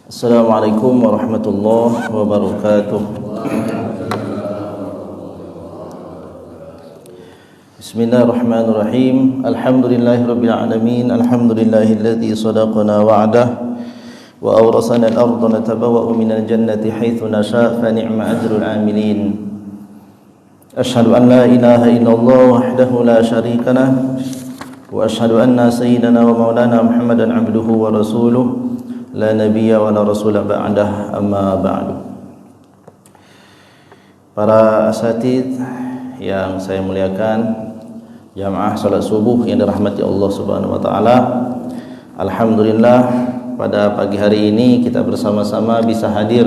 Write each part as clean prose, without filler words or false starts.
Assalamualaikum warahmatullahi wabarakatuh. Bismillahirrahmanirrahim. Alhamdulillahirabbil alamin. Alhamdulillahilladzi sadaqana wa'dah wa awrasana al-ardha natabawwa'u minal jannati haitsu nasha' fa ni'ma ajrul 'amilin. Asyhadu an la ilaha illallah wahdahu la syarika lah wa asyhadu anna sayyidana wa maulana Muhammadan 'abduhu wa rasuluh la nabiyya wa la rasula ba'dah, amma ba'du. Para asatidz yang saya muliakan, jamaah salat subuh yang dirahmati Allah Subhanahu wa taala. Alhamdulillah, pada pagi hari ini kita bersama-sama bisa hadir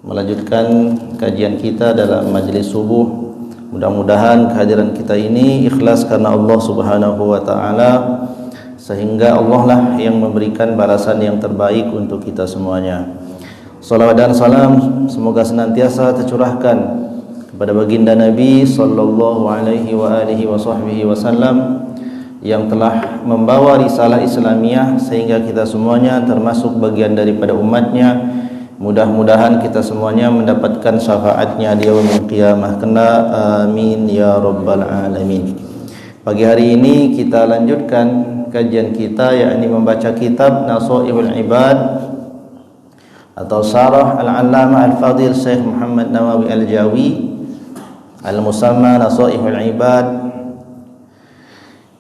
melanjutkan kajian kita dalam majelis subuh. Mudah-mudahan kehadiran kita ini ikhlas karena Allah Subhanahu wa taala, sehingga Allah lah yang memberikan balasan yang terbaik untuk kita semuanya. Salawat dan salam semoga senantiasa tercurahkan kepada baginda Nabi sallallahu alaihi wa alihi wa sahbihi wasallam yang telah membawa risalah Islamiyah sehingga kita semuanya termasuk bagian daripada umatnya. Mudah-mudahan kita semuanya mendapatkan syafaatnya di yaumil qiyamah. Amin ya rabbal alamin. Pagi hari ini kita lanjutkan kajian kita, yakni membaca kitab Nashaihul Ibad atau Syarah Al-Allamah Al-Fadhil Syekh Muhammad Nawawi Al-Jawi Al-Musamma Nashaihul Ibad,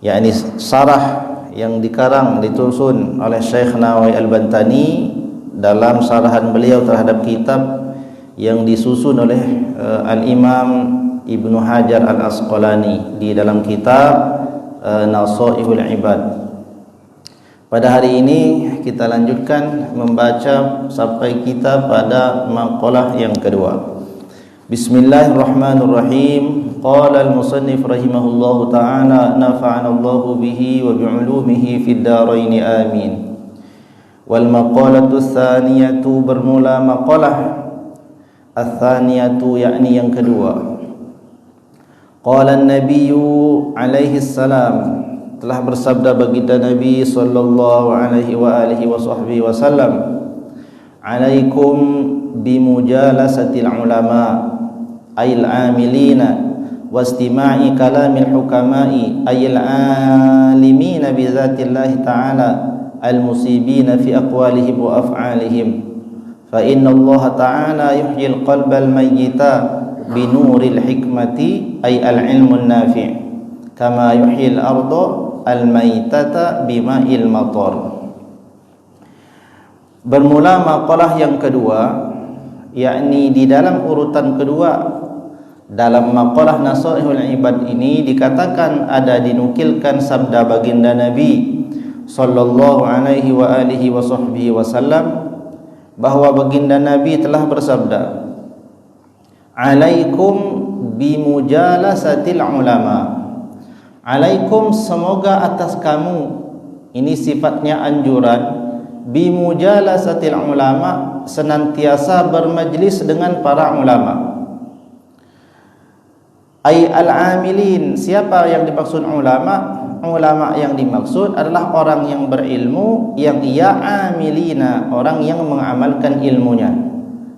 yakni syarah yang dikarang ditusun oleh Syekh Nawawi Al-Bantani dalam syarahan beliau terhadap kitab yang disusun oleh Al-Imam Ibnu Hajar Al-Asqalani di dalam kitab Nashaihul Ibad. Pada hari ini kita lanjutkan membaca sampai kita pada maqalah yang kedua. Bismillahirrahmanirrahim. Qala al-musannif rahimahullahu ta'ala, nafa'ana Allahu bihi wa bi'ulumihi fid dharain amin. Wal maqalatu tsaniyatu, bermula maqalah ats-tsaniyatu, yakni yang kedua. Qala an-nabiyyu alaihi salam, telah bersabda baginda Nabi sallallahu alaihi wa alihi wa sahbihi wasallam, alaikum bimujalasatil ulama ayil amilina wastima'i kalamil hukama'i ayil alimina bizatillahi ta'ala al-musibina fi aqwalihim wa af'alihim, fa inna Allah ta'ala yuhyil qalbal mayyita binuril hikmati ay al-ilmun nafi' kama yuhyil arda al-maitata bima'il matar. Bermula maqalah yang kedua, yakni di dalam urutan kedua dalam maqalah Nashaihul Ibad ini dikatakan ada dinukilkan sabda baginda Nabi sallallahu alaihi wa alihi wa sahbihi wasallam bahwa baginda Nabi telah bersabda, alaikum bimujalasatil ulama. Alaikum, semoga atas kamu, ini sifatnya anjuran, bimujalasatil ulama, senantiasa bermajlis dengan para ulama. Ay al-amilin, siapa yang dimaksud ulama? Ulama yang dimaksud adalah orang yang berilmu, yang ia amilina, orang yang mengamalkan ilmunya.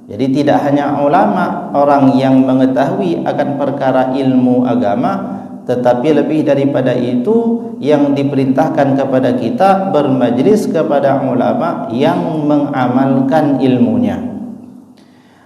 Jadi tidak hanya ulama, orang yang mengetahui akan perkara ilmu agama, tetapi lebih daripada itu yang diperintahkan kepada kita bermajlis kepada ulama yang mengamalkan ilmunya.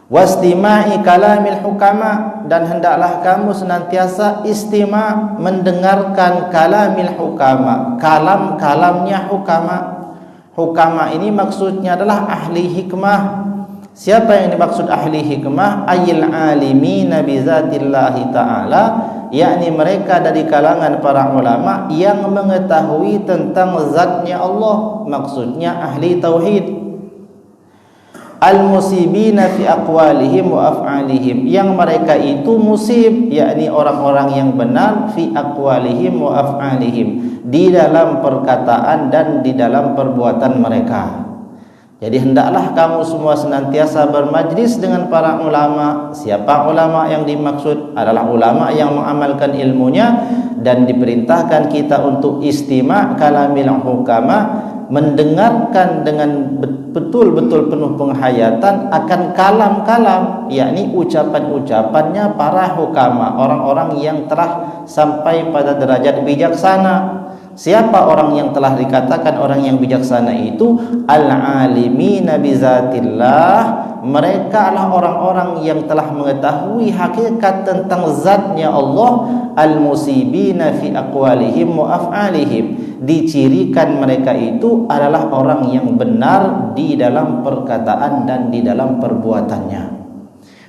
Wastima'i kalamil hukama, dan hendaklah kamu senantiasa istima', mendengarkan kalamil hukama, kalam-kalamnya hukama. Hukama ini maksudnya adalah ahli hikmah. Siapa yang dimaksud ahli hikmah? Ayil alimina bizatillahi ta'ala, yakni mereka dari kalangan para ulama yang mengetahui tentang zatnya Allah, maksudnya ahli tauhid. Al-musibina fi aqwalihim wa af'alihim, yang mereka itu musib, yakni orang-orang yang benar, fi aqwalihim wa af'alihim, di dalam perkataan dan di dalam perbuatan mereka. Jadi hendaklah kamu semua senantiasa bermajlis dengan para ulama. Siapa ulama yang dimaksud? Adalah ulama yang mengamalkan ilmunya, dan diperintahkan kita untuk istima' kalamil hukama, mendengarkan dengan betul-betul penuh penghayatan akan kalam-kalam, yakni ucapan-ucapannya para hukama, orang-orang yang telah sampai pada derajat bijaksana. Siapa orang yang telah dikatakan orang yang bijaksana itu? Al-alimina bizatillah. Mereka adalah orang-orang yang telah mengetahui hakikat tentang zatnya Allah. Al-musibina fi aqwalihim wa af'alihim. Dicirikan mereka itu adalah orang yang benar di dalam perkataan dan di dalam perbuatannya.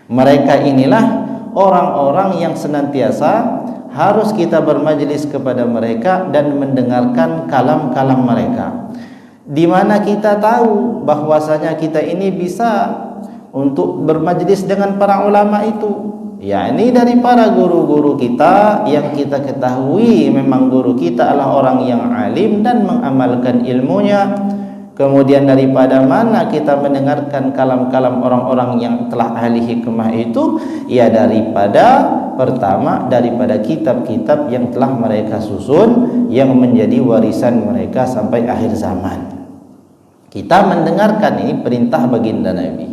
Mereka inilah orang-orang yang senantiasa harus kita bermajlis kepada mereka dan mendengarkan kalam-kalam mereka, di mana kita tahu bahwasanya kita ini bisa untuk bermajlis dengan para ulama itu, yakni dari para guru-guru kita yang kita ketahui memang guru kita adalah orang yang alim dan mengamalkan ilmunya. Kemudian daripada mana kita mendengarkan kalam-kalam orang-orang yang telah ahli hikmah itu? Ya daripada pertama daripada kitab-kitab yang telah mereka susun yang menjadi warisan mereka sampai akhir zaman. Kita mendengarkan ini perintah baginda Nabi.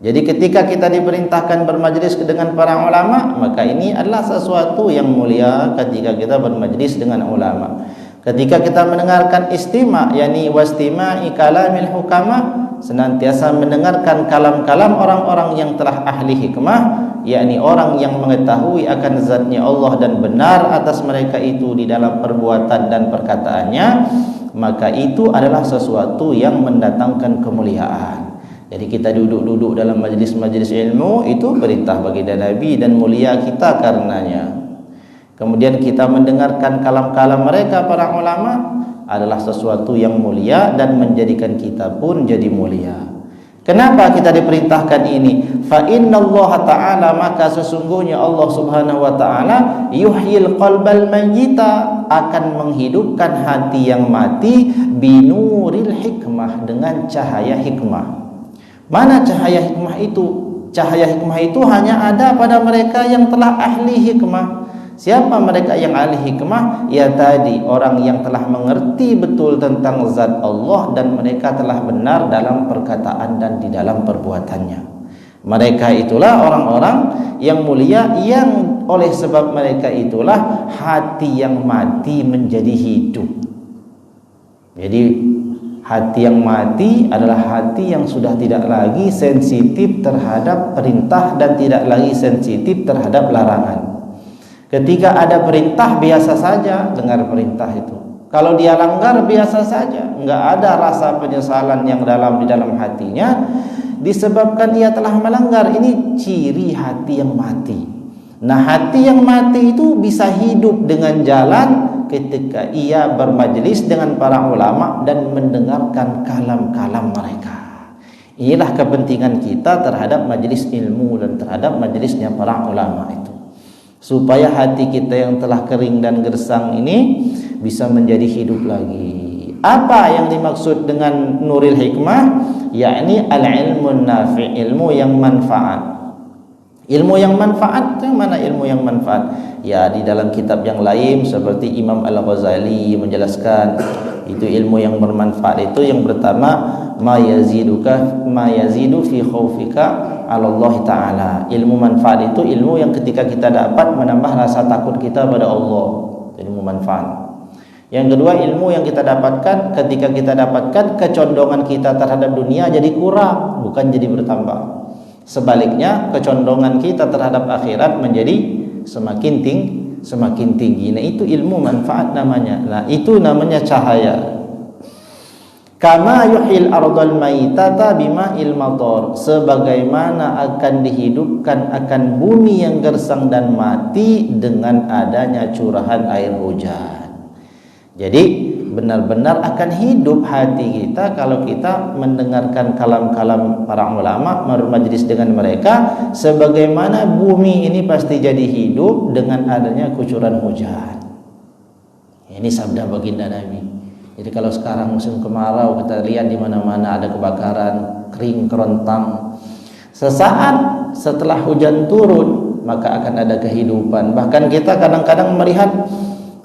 Jadi ketika kita diperintahkan bermajlis dengan para ulama, maka ini adalah sesuatu yang mulia ketika kita bermajlis dengan ulama. Ketika kita mendengarkan istima', yakni wastima'i kalamil hukama, senantiasa mendengarkan kalam-kalam orang-orang yang telah ahli hikmah, yakni orang yang mengetahui akan zatnya Allah dan benar atas mereka itu di dalam perbuatan dan perkataannya, maka itu adalah sesuatu yang mendatangkan kemuliaan. Jadi kita duduk-duduk dalam majlis-majlis ilmu itu perintah baginda Nabi dan mulia kita karenanya. Kemudian kita mendengarkan kalam-kalam mereka para ulama adalah sesuatu yang mulia dan menjadikan kita pun jadi mulia. Kenapa kita diperintahkan ini? Fa innallaha ta'ala, maka sesungguhnya Allah Subhanahu wa taala yuhyil qalbal mayyita, akan menghidupkan hati yang mati binuril hikmah, dengan cahaya hikmah. Mana cahaya hikmah itu? Cahaya hikmah itu hanya ada pada mereka yang telah ahli hikmah. Siapa mereka yang ahli hikmah? Ya tadi orang yang telah mengerti betul tentang zat Allah dan mereka telah benar dalam perkataan dan di dalam perbuatannya. Mereka itulah orang-orang yang mulia, yang oleh sebab mereka itulah hati yang mati menjadi hidup. Jadi hati yang mati adalah hati yang sudah tidak lagi sensitif terhadap perintah dan tidak lagi sensitif terhadap larangan. Ketika ada perintah biasa saja dengar perintah itu. Kalau dia langgar biasa saja, enggak ada rasa penyesalan yang dalam di dalam hatinya disebabkan ia telah melanggar. Ini ciri hati yang mati. Nah, hati yang mati itu bisa hidup dengan jalan ketika ia bermajlis dengan para ulama dan mendengarkan kalam-kalam mereka. Inilah kepentingan kita terhadap majlis ilmu dan terhadap majlisnya para ulama itu, supaya hati kita yang telah kering dan gersang ini bisa menjadi hidup lagi. Apa yang dimaksud dengan nuril hikmah? Yakni al-ilmun nafi', ilmu yang manfaat. Ilmu yang manfaat, yang mana ilmu yang manfaat? Ya, di dalam kitab yang lain seperti Imam Al-Ghazali menjelaskan, itu ilmu yang bermanfaat itu yang pertama ma yazidu fi khaufika 'ala Allah taala. Ilmu manfaat itu ilmu yang ketika kita dapat menambah rasa takut kita pada Allah. Ilmu manfaat. Yang kedua, ilmu yang kita dapatkan ketika kita dapatkan kecondongan kita terhadap dunia jadi kurang, bukan jadi bertambah. Sebaliknya, kecondongan kita terhadap akhirat menjadi semakin tinggi. Nah, itu ilmu manfaat namanya. Nah, itu namanya cahaya. Kama yuhil ardal maitata bima'il matar, sebagaimana akan dihidupkan akan bumi yang gersang dan mati dengan adanya curahan air hujan. Jadi benar-benar akan hidup hati kita kalau kita mendengarkan kalam-kalam para ulama, bermajlis dengan mereka, sebagaimana bumi ini pasti jadi hidup dengan adanya kucuran hujan. Ini sabda baginda Nabi. Jadi kalau sekarang musim kemarau kita lihat di mana-mana ada kebakaran, kering kerontang. Sesaat setelah hujan turun maka akan ada kehidupan. Bahkan kita kadang-kadang melihat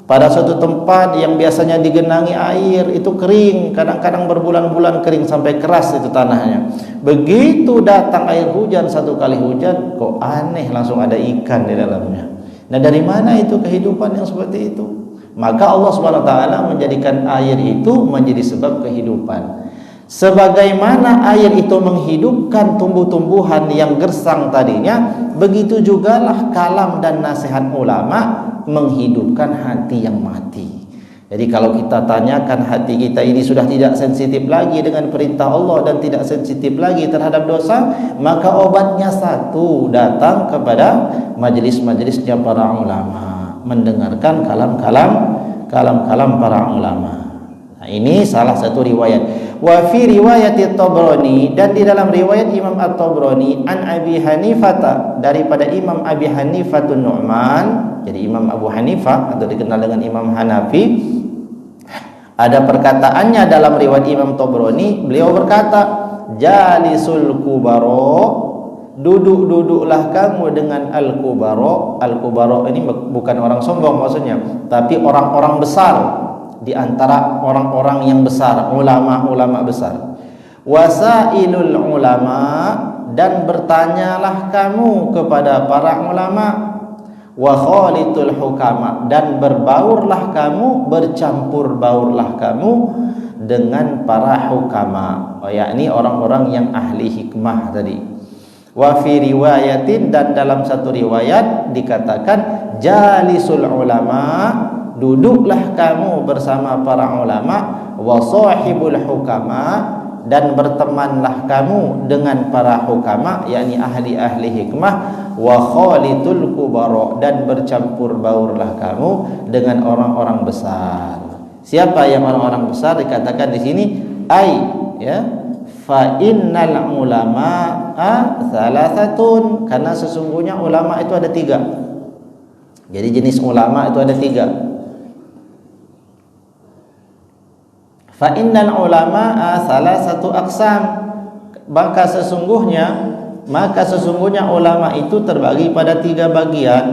Pada suatu tempat yang biasanya digenangi air itu kering, kadang-kadang berbulan-bulan kering sampai keras itu tanahnya. Begitu datang air hujan, satu kali hujan, kok aneh, langsung ada ikan di dalamnya. Nah, dari mana itu kehidupan yang seperti itu? Maka Allah Subhanahu wa taala menjadikan air itu menjadi sebab kehidupan. Sebagaimana air itu menghidupkan tumbuh-tumbuhan yang gersang tadinya, begitu jugalah kalam dan nasihat ulama menghidupkan hati yang mati. Jadi kalau kita tanyakan hati kita ini sudah tidak sensitif lagi dengan perintah Allah dan tidak sensitif lagi terhadap dosa, maka obatnya satu, datang kepada majelis-majelisnya para ulama, mendengarkan kalam-kalam para ulama. Nah, ini salah satu riwayat. Wa fi riwayat At-Tabrani, dan di dalam riwayat Imam At-Tabrani an Abi Hanifah, daripada Imam Abi Hanifah Nu'man. Jadi Imam Abu Hanifah atau dikenal dengan Imam Hanafi, ada perkataannya dalam riwayat Imam Tabrani, beliau berkata, jalisul kubaro, duduk-duduklah kamu dengan al-kubaro. Al-kubaro ini bukan orang sombong maksudnya, tapi orang-orang besar di antara orang-orang yang besar, ulama-ulama besar. Wasailul ulama, dan bertanyalah kamu kepada para ulama. Wa khalitul hukama, dan berbaurlah kamu, bercampur baurlah kamu dengan para hukama, yakni orang-orang yang ahli hikmah tadi. Wa fi riwayatin, dan dalam satu riwayat dikatakan jalisul ulama, duduklah kamu bersama para ulama. Wa sahibul hukama, dan bertemanlah kamu dengan para hukama, yakni ahli-ahli hikmah. Wa khalitul kubara, dan bercampur baurlah kamu dengan orang-orang besar. Siapa yang orang-orang besar? Dikatakan di sini fa innal ulama'a salasatun, karena sesungguhnya ulama itu ada 3. Jadi jenis ulama itu ada 3. Fa innal ulama'a salasatu aqsam, maka sesungguhnya ulama itu terbagi pada 3 bagian.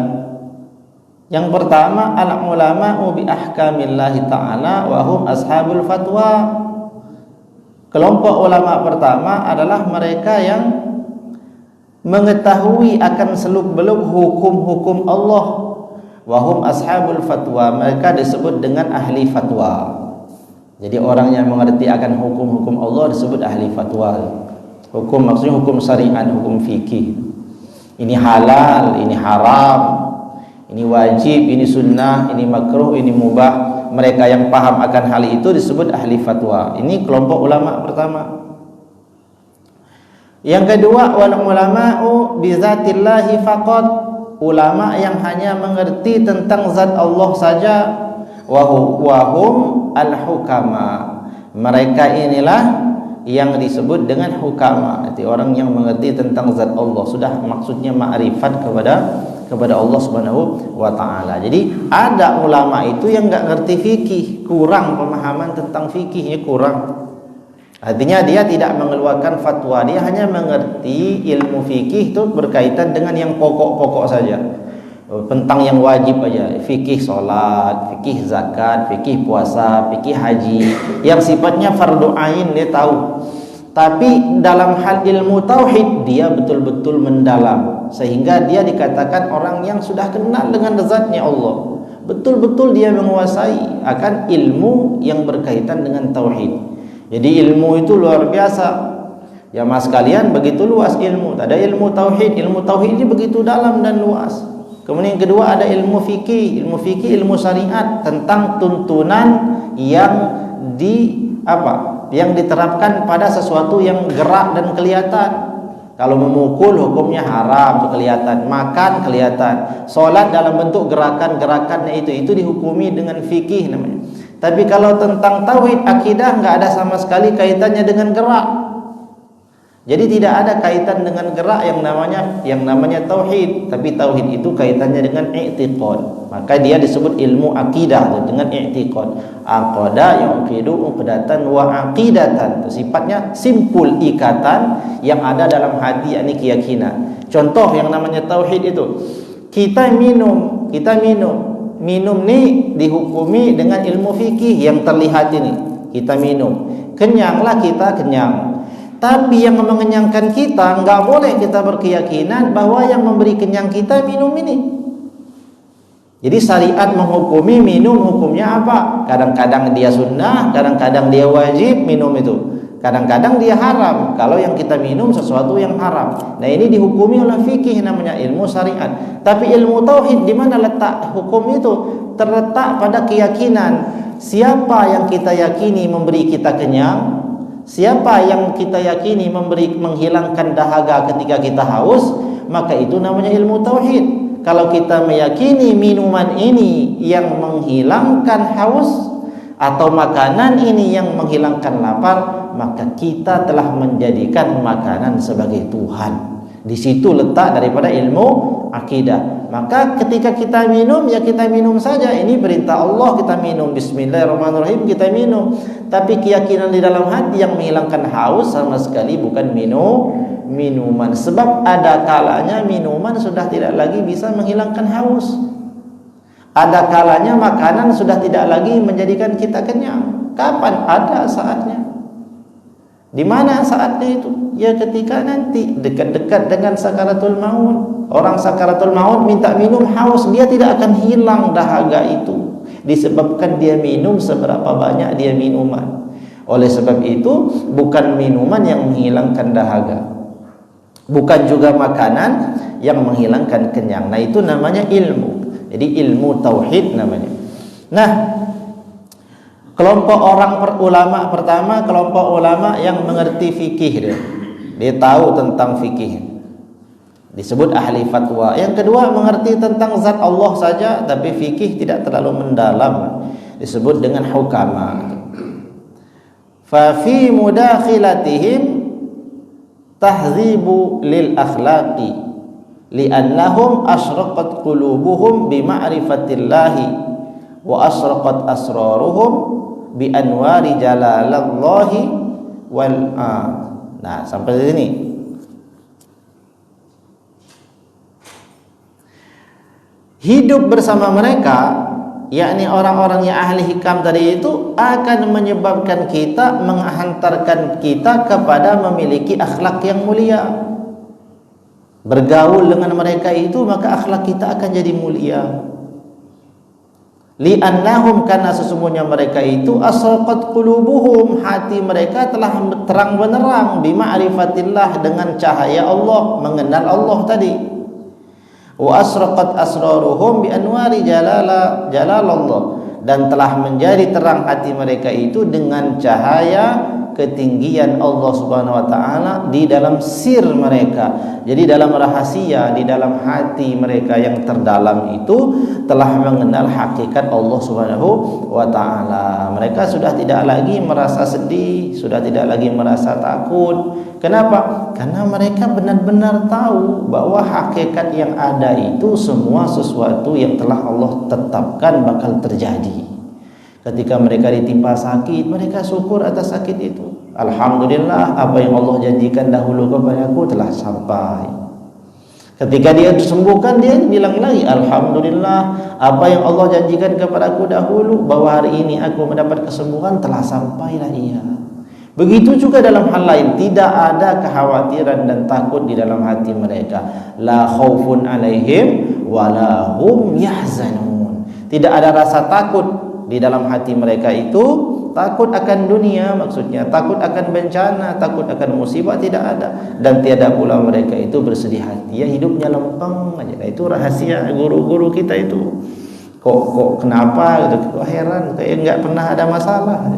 Yang pertama, al ulama'u bi ahkamillahi ta'ala wa hum ashabul fatwa. Kelompok ulama pertama adalah mereka yang mengetahui akan seluk-beluk hukum-hukum Allah. Wa hum ashabul fatwa, mereka disebut dengan ahli fatwa. Jadi orang yang mengerti akan hukum-hukum Allah disebut ahli fatwa. Hukum maksudnya hukum syariat, hukum fikih. Ini halal, ini haram, ini wajib, ini sunnah, ini makruh, ini mubah. Mereka yang paham akan hal itu disebut ahli fatwa. Ini kelompok ulama pertama. Yang kedua, wal ulama'u bi zatillahi faqat, ulama yang hanya mengerti tentang zat Allah saja. Wahum al-hukama, mereka inilah yang disebut dengan hukama, itu orang yang mengerti tentang zat Allah, sudah maksudnya ma'rifat kepada Allah Subhanahu wa taala. Jadi ada ulama itu yang enggak ngerti fikih, kurang pemahaman tentang fikihnya, kurang. Artinya dia tidak mengeluarkan fatwa, dia hanya mengerti ilmu fikih itu berkaitan dengan yang pokok-pokok saja. Tentang yang wajib aja, fikih salat, fikih zakat, fikih puasa, fikih haji, yang sifatnya fardu ain dia tahu. Tapi dalam hal ilmu tauhid dia betul-betul mendalam, sehingga dia dikatakan orang yang sudah kenal dengan zatnya Allah. Betul-betul dia menguasai akan ilmu yang berkaitan dengan tauhid. Jadi ilmu itu luar biasa. Ya mas kalian, begitu luas ilmu. Ada ilmu tauhid ini begitu dalam dan luas. Kemudian yang kedua ada ilmu fikih, ilmu syariat tentang tuntunan yang diterapkan pada sesuatu yang gerak dan kelihatan. Kalau memukul hukumnya haram, itu kelihatan. Makan kelihatan. Solat dalam bentuk gerakan-gerakannya itu dihukumi dengan fikih namanya. Tapi kalau tentang tauhid akidah enggak ada sama sekali kaitannya dengan gerak. Jadi tidak ada kaitan dengan gerak yang namanya tauhid, tapi tauhid itu kaitannya dengan i'tiqad. Maka dia disebut ilmu akidah dengan i'tiqad. Aqada yuqidu uqdatan wa aqidatan. Sifatnya simpul, ikatan yang ada dalam hati, yakni keyakinan. Contoh yang namanya tauhid itu, kita minum minum nih dihukumi dengan ilmu fikih yang terlihat ini. Kita minum, kenyanglah kita kenyang. Tapi yang mengenyangkan kita, nggak boleh kita berkeyakinan bahwa yang memberi kenyang kita minum ini. Jadi syariat menghukumi minum hukumnya apa? Kadang-kadang dia sunnah, kadang-kadang dia wajib minum itu. Kadang-kadang dia haram kalau yang kita minum sesuatu yang haram. Nah, ini dihukumi oleh fikih, namanya ilmu syariat. Tapi ilmu tauhid, di mana letak hukum itu? Terletak pada keyakinan. Siapa yang kita yakini memberi kita kenyang? Siapa yang kita yakini menghilangkan dahaga ketika kita haus? Maka itu namanya ilmu tauhid. Kalau kita meyakini minuman ini yang menghilangkan haus, atau makanan ini yang menghilangkan lapar, maka kita telah menjadikan makanan sebagai Tuhan. Di situ letak daripada ilmu akidah. Maka ketika kita minum, ya kita minum saja. Ini perintah Allah, kita minum. Bismillahirrahmanirrahim, kita minum. Tapi keyakinan di dalam hati yang menghilangkan haus sama sekali bukan minuman. Sebab ada kalanya minuman sudah tidak lagi bisa menghilangkan haus. Ada kalanya makanan sudah tidak lagi menjadikan kita kenyang. Kapan? Ada saatnya. Di mana saatnya itu? Ya ketika nanti dekat-dekat dengan sakaratul maut. Orang sakaratul maut minta minum, haus, dia tidak akan hilang dahaga itu, disebabkan dia minum seberapa banyak dia minuman. Oleh sebab itu, bukan minuman yang menghilangkan dahaga, bukan juga makanan yang menghilangkan kenyang. Nah, itu namanya ilmu. Jadi ilmu tauhid namanya. Nah, kelompok ulama pertama, kelompok ulama yang mengerti fikih, dia tahu tentang fikih, disebut ahli fatwa. Yang kedua, mengerti tentang zat Allah saja, tapi fikih tidak terlalu mendalam, disebut dengan hukama. Fa fi mudakhilatihim tahzibu lil akhlaqi li'annahum asyraqat qulubuhum bi ma'rifatillahi wa asyraqat asraruhum bi anwari jalalallahi wal Nah, sampai di sini. Hidup bersama mereka, yakni orang-orang yang ahli hikam tadi itu, akan menyebabkan kita, menghantarkan kita kepada memiliki akhlak yang mulia. Bergaul dengan mereka itu, maka akhlak kita akan jadi mulia. Li'annahum, karena sesungguhnya mereka itu asraqat qulubuhum, hati mereka telah terang benerang bima'rifatillah, dengan cahaya Allah, mengenal Allah tadi. Wa asraqat asraruhum bi anwari jalalallah, dan telah menjadi terang hati mereka itu dengan cahaya ketinggian Allah Subhanahu wa taala di dalam sir mereka. Jadi dalam rahasia, di dalam hati mereka yang terdalam itu telah mengenal hakikat Allah Subhanahu wa taala. Mereka sudah tidak lagi merasa sedih, sudah tidak lagi merasa takut. Kenapa? Karena mereka benar-benar tahu bahwa hakikat yang ada itu semua sesuatu yang telah Allah tetapkan bakal terjadi. Ketika mereka ditimpa sakit, mereka syukur atas sakit itu. Alhamdulillah, apa yang Allah janjikan dahulu kepadaku telah sampai. Ketika dia disembuhkan, dia bilang lagi, Alhamdulillah, apa yang Allah janjikan kepadaku dahulu, bahwa hari ini aku mendapat kesembuhan, telah sampailah ia. Begitu juga dalam hal lain, tidak ada kekhawatiran dan takut di dalam hati mereka. La khaufun alaihim wala hum yahzanun. Tidak ada rasa takut di dalam hati mereka itu, takut akan dunia, maksudnya takut akan bencana, takut akan musibah, tidak ada. Dan tiada pula mereka itu bersedih hati, ya hidupnya lempeng aja. Nah, itu rahasia guru-guru kita itu. Kok kenapa gitu? Kok heran, kayak nggak pernah ada masalah.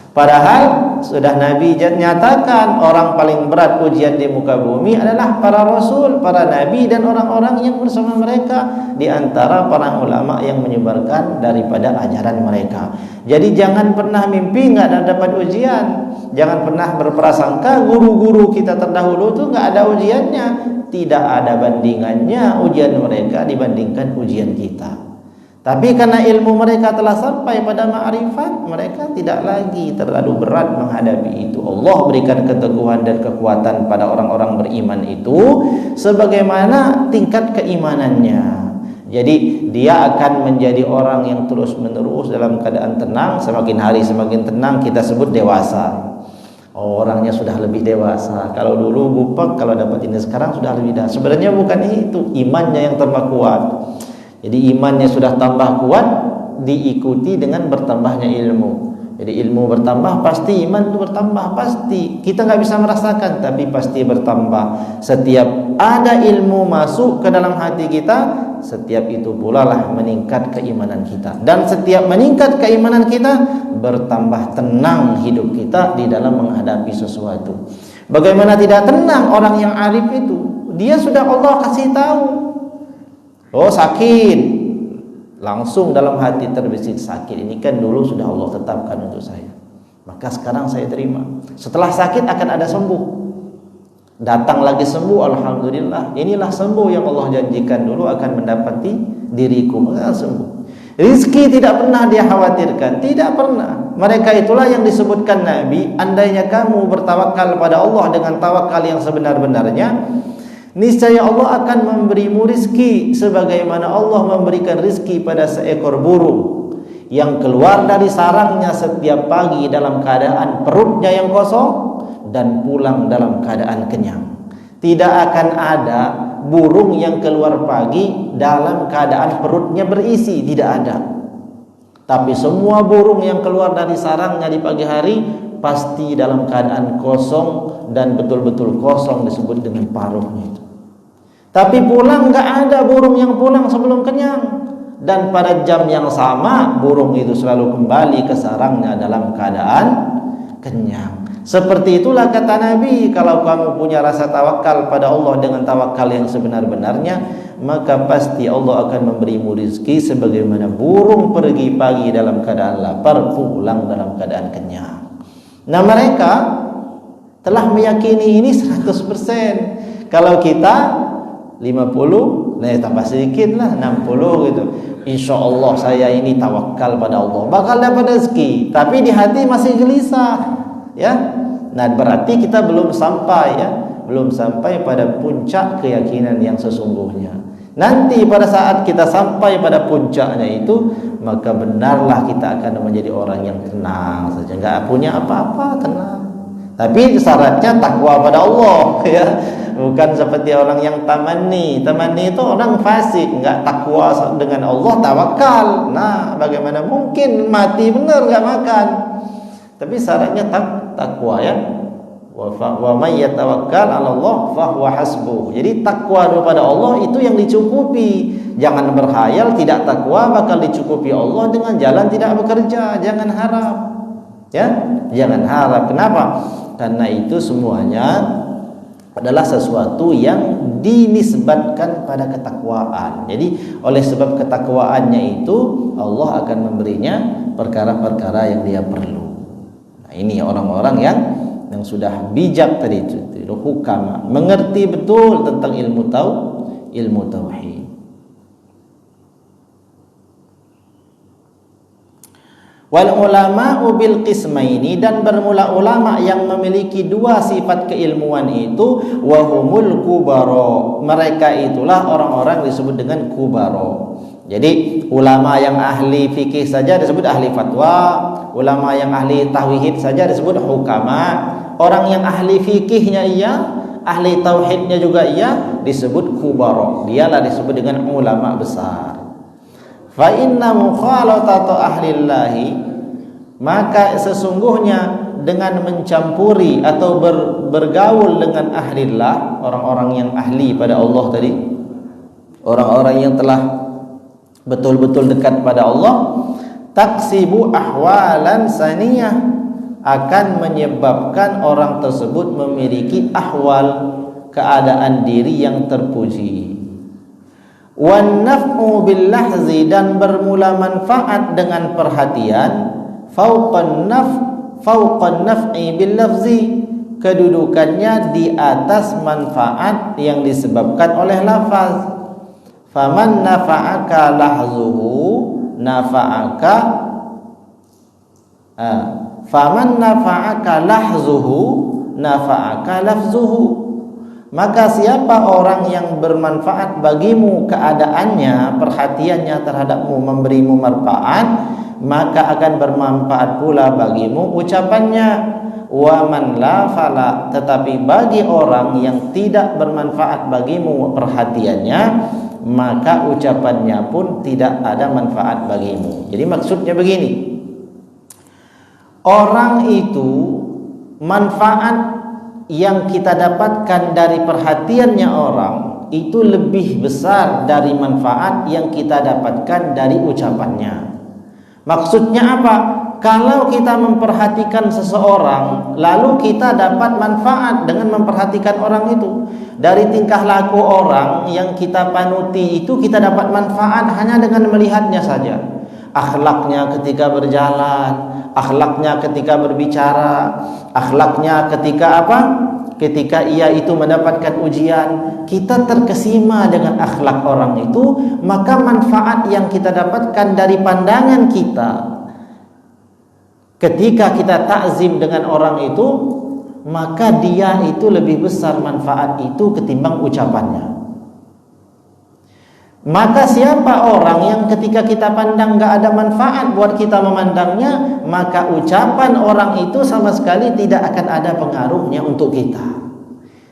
Padahal sudah Nabi nyatakan orang paling berat ujian di muka bumi adalah para rasul, para nabi, dan orang-orang yang bersama mereka, di antara para ulama yang menyebarkan daripada ajaran mereka. Jadi jangan pernah mimpi nggak dapat ujian. Jangan pernah berprasangka guru-guru kita terdahulu itu nggak ada ujiannya. Tidak ada bandingannya ujian mereka dibandingkan ujian kita. Tapi karena ilmu mereka telah sampai pada ma'rifat, mereka tidak lagi terlalu berat menghadapi itu. Allah berikan keteguhan dan kekuatan pada orang-orang beriman itu sebagaimana tingkat keimanannya. Jadi dia akan menjadi orang yang terus menerus dalam keadaan tenang. Semakin hari semakin tenang, kita sebut dewasa. Orangnya sudah lebih dewasa. Kalau dulu bupak, kalau dapat ini sekarang sudah lebih dewasa. Sebenarnya bukan itu, imannya yang tambah kuat. Jadi imannya sudah tambah kuat, diikuti dengan bertambahnya ilmu. Jadi ilmu bertambah, pasti iman itu bertambah, pasti. Kita nggak bisa merasakan, tapi pasti bertambah. Setiap ada ilmu masuk ke dalam hati kita, setiap itu pula lah meningkat keimanan kita. Dan setiap meningkat keimanan kita, bertambah tenang hidup kita di dalam menghadapi sesuatu. Bagaimana tidak tenang orang yang arif itu? Dia sudah Allah kasih tahu. Oh sakit, langsung dalam hati terbesit sakit. Ini kan dulu sudah Allah tetapkan untuk saya, maka sekarang saya terima. Setelah sakit akan ada sembuh. Datang lagi sembuh, alhamdulillah. Inilah sembuh yang Allah janjikan dulu akan mendapati diriku, maka sembuh. Rizki tidak pernah dia khawatirkan, tidak pernah. Mereka itulah yang disebutkan Nabi, andainya kamu bertawakal pada Allah dengan tawakal yang sebenar-benarnya, niscaya Allah akan memberimu rizki sebagaimana Allah memberikan rizki pada seekor burung yang keluar dari sarangnya setiap pagi dalam keadaan perutnya yang kosong dan pulang dalam keadaan kenyang. Tidak akan ada burung yang keluar pagi dalam keadaan perutnya berisi, tidak ada. Tapi semua burung yang keluar dari sarangnya di pagi hari pasti dalam keadaan kosong, dan betul-betul kosong disebut dengan paruhnya itu. Tapi pulang nggak ada burung yang pulang sebelum kenyang. Dan pada jam yang sama burung itu selalu kembali ke sarangnya dalam keadaan kenyang. Seperti itulah kata Nabi, kalau kamu punya rasa tawakal pada Allah dengan tawakal yang sebenar-benarnya, maka pasti Allah akan memberimu rizki sebagaimana burung pergi pagi dalam keadaan lapar, pulang dalam keadaan kenyang. Nah mereka telah meyakini ini 100%. Kalau kita 50, nah tambah sedikit lah 60 gitu. Insya Allah saya ini tawakal pada Allah, bakal dapat rezeki. Tapi di hati masih gelisah, ya. Nah berarti kita belum sampai, ya, belum sampai pada puncak keyakinan yang sesungguhnya. Nanti pada saat kita sampai pada puncaknya itu, maka benarlah kita akan menjadi orang yang tenang saja, nggak punya apa-apa, tenang. Tapi syaratnya takwa pada Allah, ya. Bukan seperti orang yang tamanni. Tamanni itu orang fasik, enggak takwa dengan Allah, tawakal. Nah, bagaimana mungkin mati benar enggak makan? Tapi syaratnya takwa, ya. Wa may yatawakkal 'ala Allah fa huwa hasbuh. Jadi takwa kepada Allah itu yang dicukupi. Jangan berkhayal tidak takwa bakal dicukupi Allah dengan jalan tidak bekerja. Jangan harap. Ya, jangan harap. Kenapa? Karena itu semuanya adalah sesuatu yang dinisbatkan pada ketakwaan. Jadi oleh sebab ketakwaannya itu Allah akan memberinya perkara-perkara yang dia perlu. Nah, ini orang-orang yang sudah bijak tadi itu, hukama, mengerti betul tentang ilmu tauhid. Wal ulama bil qismaini, dan bermula ulama yang memiliki dua sifat keilmuan itu, wahumul kubaro, mereka itulah orang-orang disebut dengan kubaro. Jadi ulama yang ahli fikih saja disebut ahli fatwa, ulama yang ahli tauhid saja disebut hukama, orang yang ahli fikihnya iya, ahli tauhidnya juga iya, disebut kubaro. Dialah disebut dengan ulama besar. Fa inna mukhalatata ahlillahi, maka sesungguhnya dengan mencampuri atau bergaul dengan ahlillah, orang-orang yang ahli pada Allah tadi, orang-orang yang telah betul-betul dekat pada Allah, taksibu ahwalan saniyah, akan menyebabkan orang tersebut memiliki ahwal, keadaan diri yang terpuji. Wan naf'u bil lahzi, dan bermula manfaat dengan perhatian, fauqan naf'i bil lafzi, kedudukannya di atas manfaat yang disebabkan oleh lafaz. Faman nafa'aka lahzuhu nafa'aka faman nafa'aka lahzuhu nafa'aka lafzuhu, Maka siapa orang yang bermanfaat bagimu keadaannya, perhatiannya terhadapmu, memberimu manfaat, maka akan bermanfaat pula bagimu ucapannya. Wa man la fala, tetapi bagi orang yang tidak bermanfaat bagimu perhatiannya, maka ucapannya pun tidak ada manfaat bagimu. Jadi maksudnya begini, orang itu manfaat yang kita dapatkan dari perhatiannya orang itu lebih besar dari manfaat yang kita dapatkan dari ucapannya. Maksudnya apa? Kalau kita memperhatikan seseorang, lalu kita dapat manfaat dengan memperhatikan orang itu. Dari tingkah laku orang yang kita panuti itu kita dapat manfaat hanya dengan melihatnya saja. Akhlaknya ketika berjalan, akhlaknya ketika berbicara, akhlaknya ketika apa? Ketika ia itu mendapatkan ujian, kita terkesima dengan akhlak orang itu, maka manfaat yang kita dapatkan dari pandangan kita ketika kita takzim dengan orang itu, maka dia itu lebih besar manfaat itu ketimbang ucapannya. Maka siapa orang yang ketika kita pandang gak ada manfaat buat kita memandangnya, maka ucapan orang itu sama sekali tidak akan ada pengaruhnya untuk kita.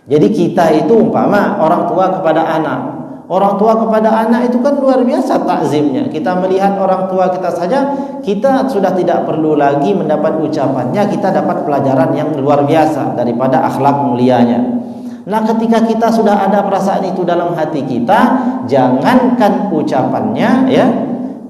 Jadi kita itu umpama orang tua kepada anak. Orang tua kepada anak itu kan luar biasa takzimnya. Kita melihat orang tua kita saja, kita sudah tidak perlu lagi mendapat ucapannya, kita dapat pelajaran yang luar biasa daripada akhlak mulianya. Nah, ketika kita sudah ada perasaan itu dalam hati kita, jangankan ucapannya, ya,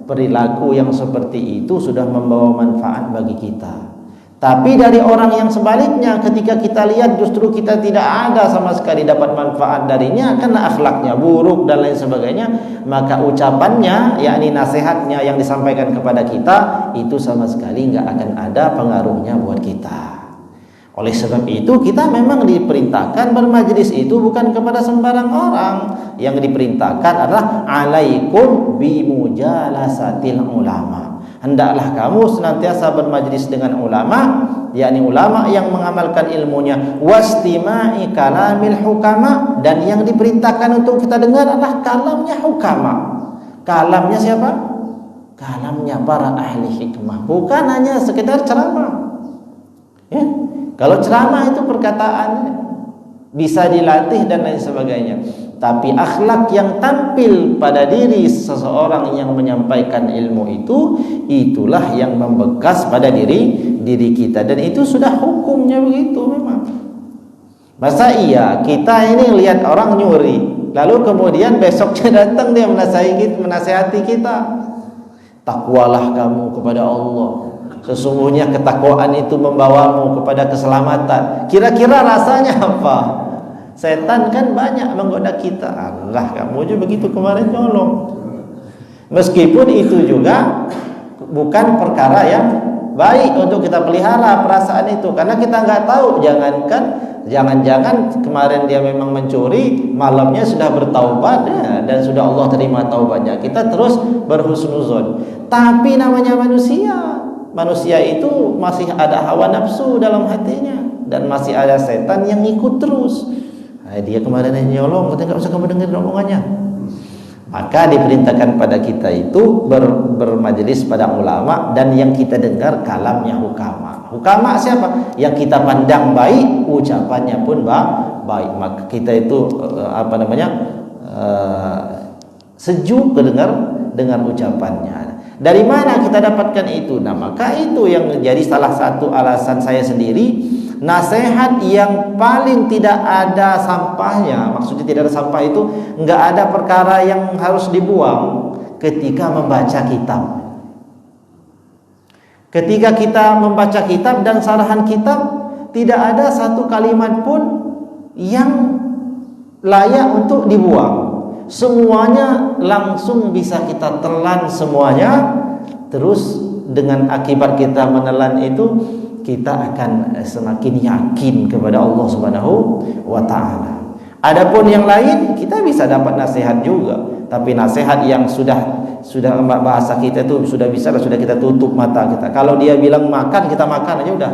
perilaku yang seperti itu sudah membawa manfaat bagi kita. Tapi dari orang yang sebaliknya, ketika kita lihat justru kita tidak ada sama sekali dapat manfaat darinya karena akhlaknya buruk dan lain sebagainya, maka ucapannya, yakni nasihatnya yang disampaikan kepada kita, itu sama sekali nggak akan ada pengaruhnya buat kita. Oleh sebab itu kita memang diperintahkan bermajlis itu bukan kepada sembarang orang. Yang diperintahkan adalah alaikum bimujalasatil ulama. Hendaklah kamu senantiasa bermajlis dengan ulama, yakni ulama yang mengamalkan ilmunya, wastima'i kalamil hukama, dan yang diperintahkan untuk kita dengar adalah kalamnya hukama. Kalamnya siapa? Kalamnya para ahli hikmah, bukan hanya sekedar ceramah. Ya. Kalau ceramah itu perkataannya bisa dilatih dan lain sebagainya, tapi akhlak yang tampil pada diri seseorang yang menyampaikan ilmu itu, itulah yang membekas pada diri kita, dan itu sudah hukumnya begitu memang. Masa iya kita ini lihat orang nyuri, lalu kemudian besoknya datang dia menasihati kita, takwalah kamu kepada Allah, sesungguhnya ketakwaan itu membawamu kepada keselamatan. Kira-kira rasanya apa? Setan kan banyak menggoda kita. Allah, kamu juga begitu kemarin nyolong. Meskipun itu juga bukan perkara yang baik untuk kita pelihara perasaan itu, karena kita nggak tahu. Jangan-jangan kemarin dia memang mencuri, malamnya sudah bertaubat ya, dan sudah Allah terima taubatnya. Kita terus berhusnuzon. Tapi namanya manusia itu masih ada hawa nafsu dalam hatinya, dan masih ada setan yang ikut terus. Dia kemarin yang nyolong, katanya gak usah kamu dengar omongannya. Maka diperintahkan pada kita itu bermajelis pada ulama, dan yang kita dengar kalamnya hukama. Hukama siapa? Yang kita pandang baik, ucapannya pun baik. Maka kita itu sejuk dengar ucapannya. Dari mana kita dapatkan itu? Nah, maka itu yang menjadi salah satu alasan saya sendiri, nasihat yang paling tidak ada sampahnya. Maksudnya tidak ada sampah itu, nggak ada perkara yang harus dibuang ketika membaca kitab. Ketika kita membaca kitab dan sarahan kitab, tidak ada satu kalimat pun yang layak untuk dibuang. Semuanya langsung bisa kita telan semuanya. Terus dengan akibat kita menelan itu, kita akan semakin yakin kepada Allah Subhanahu wa ta'ala. Adapun yang lain kita bisa dapat nasihat juga, tapi nasihat yang sudah bahasa kita itu sudah kita tutup mata kita. Kalau dia bilang makan, kita makan aja udah.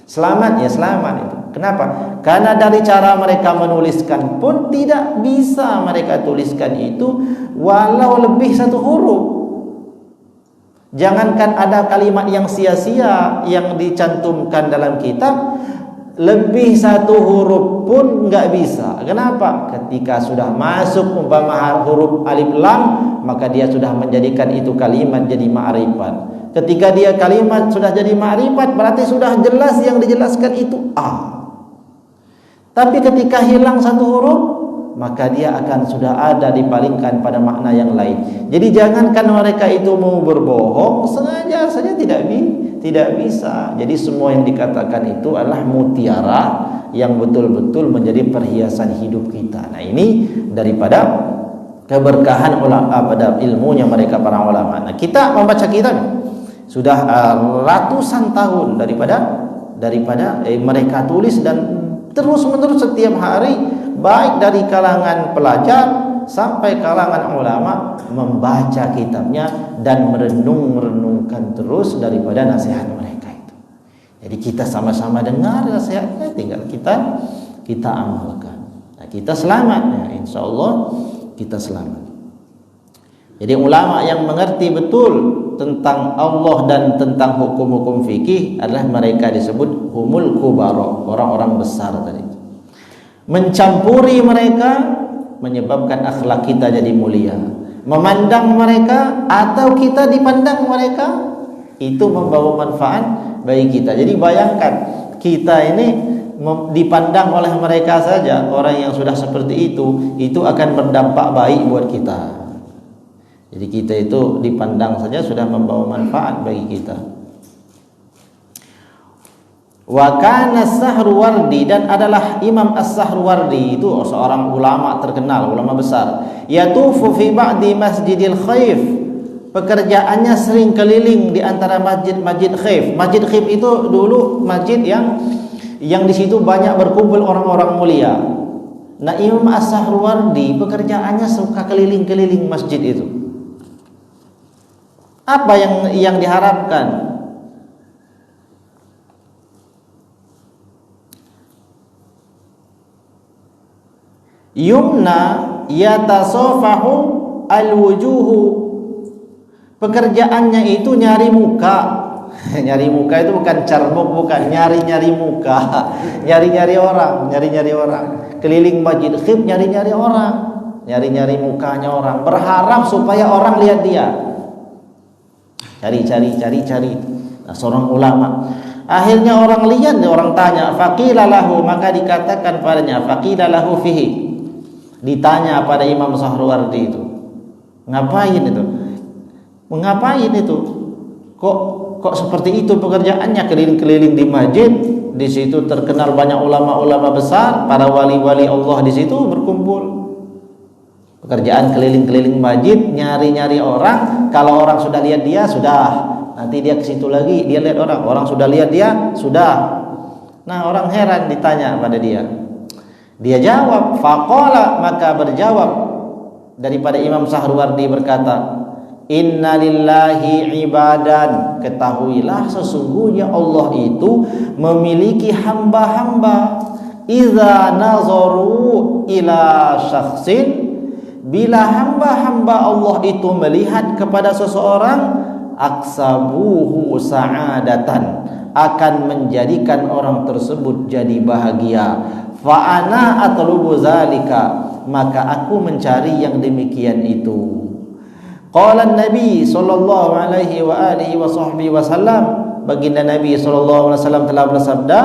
Selamat ya selamat itu. Kenapa? Karena dari cara mereka menuliskan pun tidak bisa mereka tuliskan itu walau lebih satu huruf. Jangankan ada kalimat yang sia-sia yang dicantumkan dalam kitab, lebih satu huruf pun nggak bisa. Kenapa? Ketika sudah masuk umpama huruf alif lam, maka dia sudah menjadikan itu kalimat jadi ma'rifat. Ketika dia kalimat sudah jadi ma'rifat, berarti sudah jelas yang dijelaskan itu A. Tapi ketika hilang satu huruf, maka dia akan sudah ada dipalingkan pada makna yang lain. Jadi jangankan mereka itu mau berbohong, sengaja saja tidak bisa. Jadi semua yang dikatakan itu adalah mutiara yang betul-betul menjadi perhiasan hidup kita. Nah, ini daripada keberkahan pada ilmunya mereka para ulama. Nah, kita membaca kitab sudah ratusan tahun daripada mereka tulis dan terus-menerus setiap hari, baik dari kalangan pelajar sampai kalangan ulama membaca kitabnya dan merenungkan terus daripada nasihat mereka itu. Jadi kita sama-sama dengar nasihatnya, tinggal kita amalkan. Nah, kita selamat ya, insyaallah kita selamat. Jadi ulama yang mengerti betul tentang Allah dan tentang hukum-hukum fikih adalah mereka disebut humul kubara, orang-orang besar tadi. Mencampuri mereka menyebabkan akhlak kita jadi mulia. Memandang mereka atau kita dipandang mereka itu membawa manfaat bagi kita. Jadi bayangkan kita ini dipandang oleh mereka saja, orang yang sudah seperti itu akan berdampak baik buat kita. Jadi kita itu dipandang saja sudah membawa manfaat bagi kita. Wa kana As-Sahrawardi, dan adalah Imam As-Sahrawardi itu seorang ulama terkenal, ulama besar. Yatufu fi ba'di Masjidil Khaif. Pekerjaannya sering keliling di antara masjid Khaif. Masjid Khaif itu dulu masjid yang di situ banyak berkumpul orang-orang mulia. Nah, Imam As-Sahrawardi pekerjaannya suka keliling-keliling masjid itu. Apa yang diharapkan? Yumna yatasofahu alwujuhu. Pekerjaannya itu nyari muka. Nyari muka itu bukan carbok, bukan, nyari muka. Nyari orang. Keliling masjid Khif nyari orang. Nyari mukanya orang, berharap supaya orang lihat dia. Cari. Nah, seorang ulama. Akhirnya orang lihat, orang tanya, faqila lahu, maka dikatakan padanya, faqila lahu fihi. Ditanya pada Imam Sahrawardi itu, ngapain itu? Kok seperti itu pekerjaannya, keliling-keliling di masjid. Di situ terkenal banyak ulama-ulama besar, para wali-wali Allah di situ berkumpul. Pekerjaan keliling-keliling masjid, nyari orang. Kalau orang sudah lihat dia, sudah. Nanti dia ke situ lagi, dia lihat orang sudah lihat dia, sudah. Nah, orang heran ditanya pada dia. Dia jawab, faqala, maka berjawab daripada Imam Sahrawardi berkata, inna lillahi ibadan, ketahuilah sesungguhnya Allah itu memiliki hamba-hamba, idza nazaru ila syakhsin, bila hamba-hamba Allah itu melihat kepada seseorang, aksabuhu sa'adatan, akan menjadikan orang tersebut jadi bahagia. Fa ana atlubu zalika, maka aku mencari yang demikian itu. Qala Nabi sallallahu alaihi wa alihi wasallam, baginda Nabi sallallahu alaihi wasallam telah bersabda,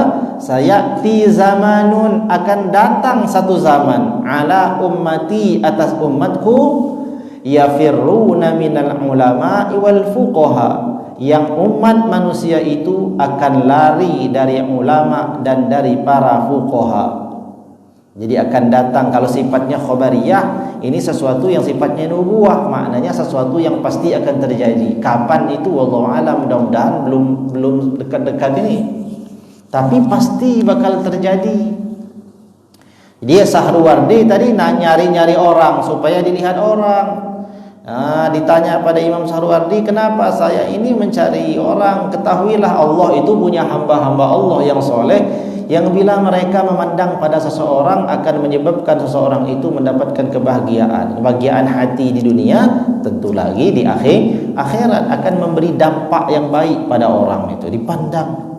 sayati zamanun, akan datang satu zaman, ala ummati, atas umatku, yafirruna minal ulama'i wal fuqaha, yang umat manusia itu akan lari dari ulama dan dari para fuqaha. Jadi akan datang, kalau sifatnya khobariyah, ini sesuatu yang sifatnya nubuah, maknanya sesuatu yang pasti akan terjadi. Kapan itu wallahu alam, mudah-mudahan belum dekat-dekat ini, tapi pasti bakal terjadi. Dia Sahrawardi tadi nyari orang supaya dilihat orang. Nah, ditanya pada Imam Sahrawardi, kenapa saya ini mencari orang? Ketahuilah Allah itu punya hamba-hamba Allah yang soleh, yang bila mereka memandang pada seseorang akan menyebabkan seseorang itu mendapatkan kebahagiaan hati di dunia, tentu lagi di akhirat akan memberi dampak yang baik pada orang itu dipandang.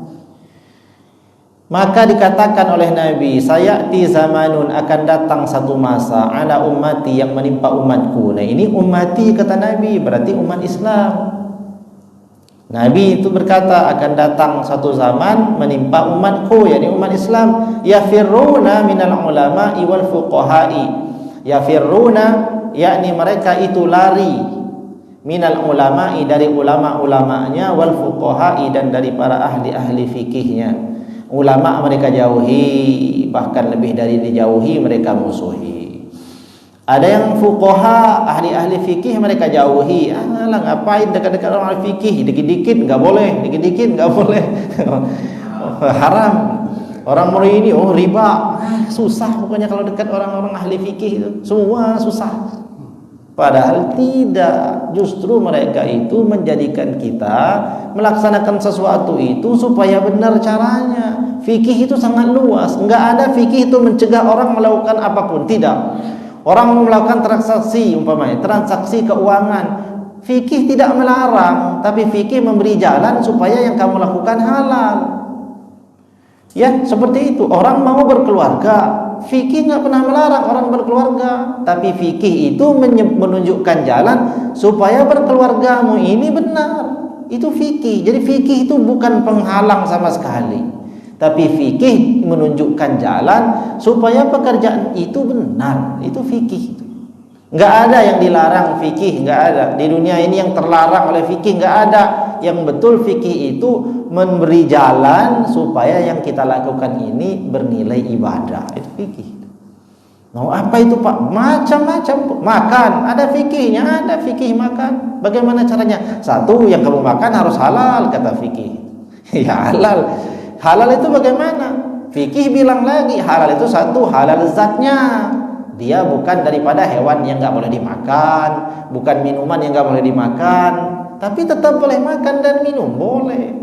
Maka dikatakan oleh Nabi, sayati zamanun, akan datang satu masa ala ummati, yang menimpa umatku. Nah ini ummati kata Nabi, berarti umat Islam. Nabi itu berkata akan datang satu zaman menimpa umatku, yakni umat Islam, yafirruna minal ulama'i wal fuqaha'i. Yafirruna yakni mereka itu lari, minal ulama'i dari ulama-ulamanya, wal fuqaha'i dan dari para ahli-ahli fikihnya. Ulama mereka jauhi, bahkan lebih dari dijauhi mereka musuhi. Ada yang fuqaha, ahli-ahli fikih mereka jauhi. Alah, ngapain dekat-dekat orang ahli fikih, dikit-dikit enggak boleh, dikit-dikit enggak boleh. Haram. Orang muri ini riba. Susah pokoknya kalau dekat orang-orang ahli fikih itu. Semua susah. Padahal tidak, justru mereka itu menjadikan kita melaksanakan sesuatu itu supaya benar caranya. Fikih itu sangat luas, enggak ada fikih itu mencegah orang melakukan apapun, tidak. Orang mau melakukan transaksi, umpamanya transaksi keuangan, fikih tidak melarang, tapi fikih memberi jalan supaya yang kamu lakukan halal. Ya, seperti itu. Orang mau berkeluarga, fikih nggak pernah melarang orang berkeluarga, tapi fikih itu menunjukkan jalan supaya berkeluargamu ini benar. Itu fikih. Jadi fikih itu bukan penghalang sama sekali, tapi fikih menunjukkan jalan supaya pekerjaan itu benar. Itu fikih. Nggak ada yang dilarang fikih, nggak ada. Di dunia ini yang terlarang oleh fikih nggak ada. Yang betul fikih itu memberi jalan supaya yang kita lakukan ini bernilai ibadah. Itu fikih. Mau apa itu Pak? Macam-macam. Makan, ada fikihnya, ada fikih makan. Bagaimana caranya? Satu, yang kamu makan harus halal, kata fikih. Ya halal. Halal itu bagaimana? Fikih bilang lagi, halal itu satu, halal zatnya. Dia bukan daripada hewan yang nggak boleh dimakan, bukan minuman yang nggak boleh dimakan, tapi tetap boleh makan dan minum, boleh.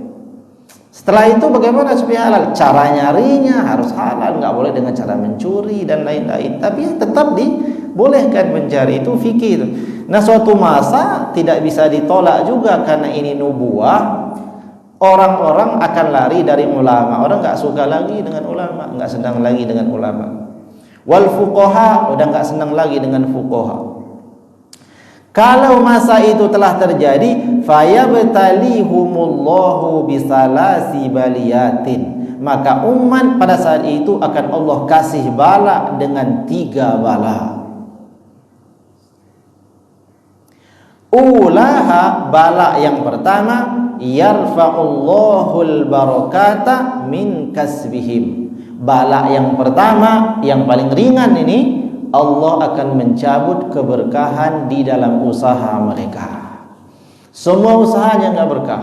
Setelah itu bagaimana supaya halal? Cara nyarinya harus halal, nggak boleh dengan cara mencuri dan lain-lain. Tapi tetap dibolehkan mencari, itu fikih itu. Nah suatu masa tidak bisa ditolak juga karena ini nubuah. Orang-orang akan lari dari ulama. Orang nggak suka lagi dengan ulama, nggak senang lagi dengan ulama. Wal fuqaha, udah nggak senang lagi dengan fuqaha. Kalau masa itu telah terjadi, fayabtalihumullahu bisalasi baliyatin, maka umat pada saat itu akan Allah kasih bala dengan 3 bala. Ulaha, bala yang pertama, yarfa'ullahul barakata min kasbihim. Bala yang pertama, yang paling ringan ini, Allah akan mencabut keberkahan di dalam usaha mereka. Semua usahanya nggak berkah.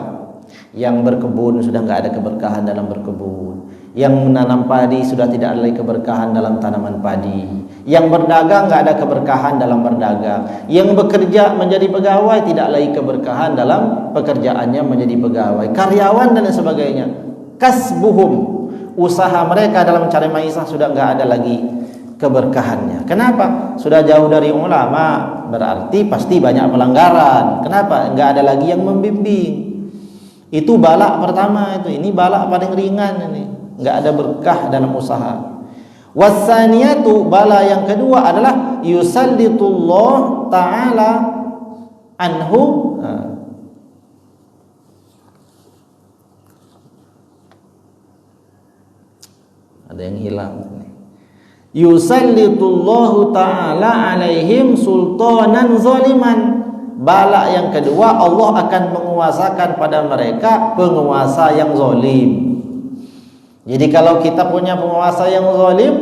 Yang berkebun sudah nggak ada keberkahan dalam berkebun. Yang menanam padi sudah tidak ada lagi keberkahan dalam tanaman padi. Yang berdagang nggak ada keberkahan dalam berdagang. Yang bekerja menjadi pegawai tidak lagi keberkahan dalam pekerjaannya menjadi pegawai. Karyawan dan lain sebagainya. Kasbuhum, usaha mereka dalam mencari maisha sudah nggak ada lagi keberkahannya. Kenapa? Sudah jauh dari ulama, berarti pasti banyak pelanggaran. Kenapa? Nggak ada lagi yang membimbing. Itu bala pertama itu. Ini bala paling ringan ini. Nggak ada berkah dalam usaha. Wasaniyatu, bala yang kedua adalah yusallitullah ta'ala anhu. Ada yang hilang. Yusallitullahu ta'ala alaihim sultanan zaliman. Bala yang kedua, Allah akan menguasakan pada mereka penguasa yang zalim. Jadi kalau kita punya penguasa yang zalim,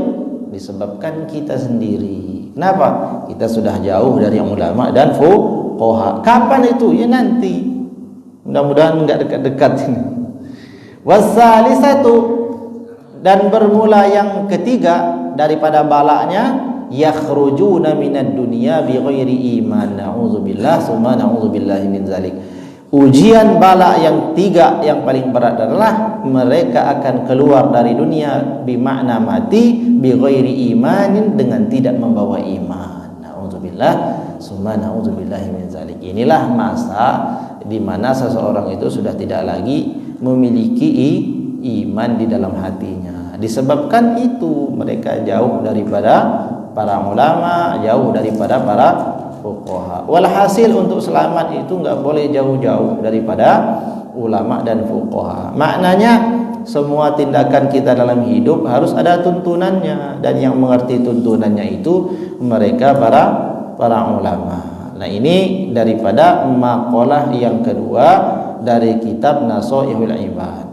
disebabkan kita sendiri. Kenapa? Kita sudah jauh dari ulama dan fuqaha. Kapan itu? Ya nanti. Mudah-mudahan enggak dekat-dekat ini. Wasalisatu, dan bermula yang ketiga daripada balanya, yakhrujuna minad dunya bighairi iman. Nauzubillah summa nauzubillahi min zalik. Ujian bala yang tiga yang paling berat adalah mereka akan keluar dari dunia bimakna mati bi ghairi imanin, dengan tidak membawa iman. Nauzubillah summa nauzubillahi min zalik. Inilah masa di mana seseorang itu sudah tidak lagi memiliki iman di dalam hatinya. Disebabkan itu mereka jauh daripada para ulama, jauh daripada para fuqaha. Walhasil untuk selamat itu enggak boleh jauh-jauh daripada ulama dan fuqaha. Maknanya semua tindakan kita dalam hidup harus ada tuntunannya, dan yang mengerti tuntunannya itu mereka para ulama. Nah, ini daripada maqalah yang kedua dari kitab Nasaihul Ibad.